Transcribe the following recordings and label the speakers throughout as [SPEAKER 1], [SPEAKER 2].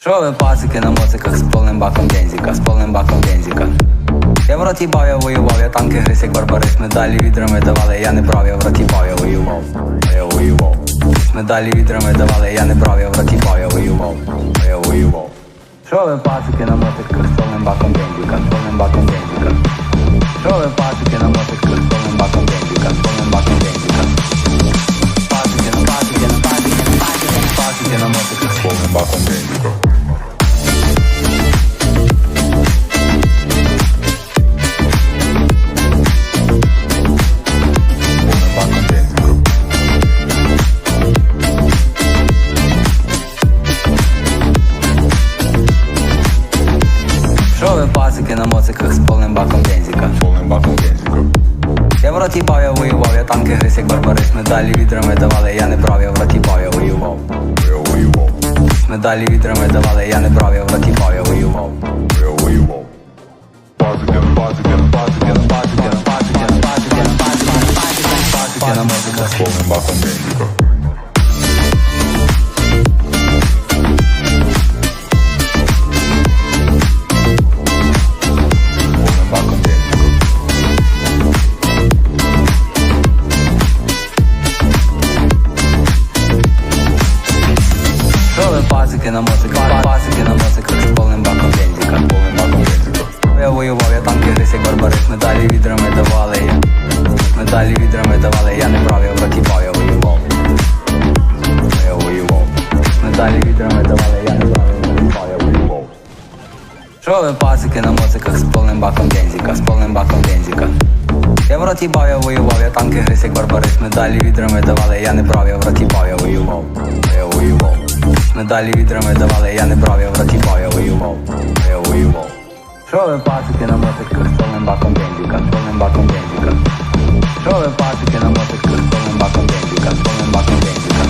[SPEAKER 1] Що ви пацики на моциках з повним баком бензика, з повним баком бензика. Я в роті бав, я воював, я танки гриз, як барбарис. Медалі відрами давали, я не брав, я в роті бав, я воював, я воював. Медалі відрами давали, я не брав, я в роті бав, я воював, я воював. Що ви пацики на моциках з повним баком бензика, з повним баком бензика. Що ви пацики на моциках з повним баком бензика, з повним баком бензика. Пацики на моциках з повним баком бензика. Що ви пацики на моциках з повним баком бензика, з повним баком бензика. Я в роті бав, я воював, я танки гриз, як барбарис. Медалі відрами давали, я не брав, я в роті бав, я воював, я воював. Медалі відрами давали, я не брав, я в роті бав, я воював, я воював. Пацики на моциках з повним баком бензика. Пацики на моциках з повним баком бензика, повним баком бензика. Я воював, я танки гриз, як барбарис. Медалі відрами давали, медалі відрами давали, я не брав, я в роті бав, я воював, я воював. Медалі відрами давали, я не брав, я в роті бав, я воював. Що ви пацики на моциках з повним баком бензика, з повним баком бензика. Я в роті бав, я воював, я танки гриз, як барбарис. Медалі відрами давали, я не брав, я в роті бав, я воював, я воював. Медалі відрами давали, я не брав, я в роті бав, я воював, я воював. Що ви пацики на моциках з повним баком бензика, з повним баком бензика. Що ви пацики на моциках з повним баком бензика, з повним баком бензика.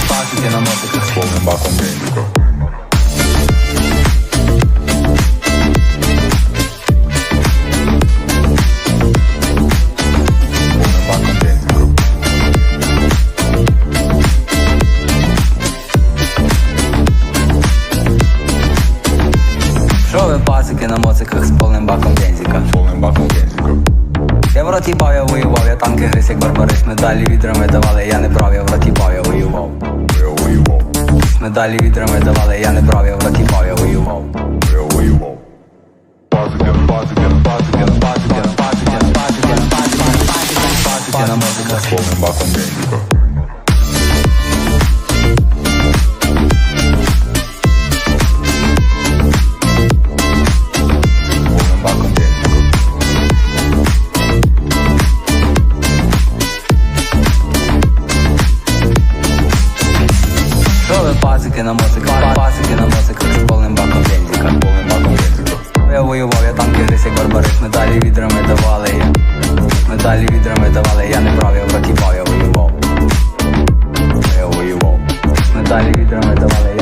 [SPEAKER 1] Пацики на моциках з повним баком бензика. Що ви пацики на моциках з повним баком бензика, з повним баком бензика. Я в роті бав, я воював, я танки гриз, як барбарис. Медалі відрами давали, я не брав, я в роті бав, я воював, я воював. Медалі відрами давали, я не брав, я в роті бав, я воював, я воював. Пацики на моциках з повним баком бензика. Пацики на моциках з повним баком бензика, повним баком бензика. Я воював, я танки гриз, як барбарис. Медалі відрами давали, медалі відрами давали, я не брав, я в роті бав, я воював, я воював. Медалі відрами давали.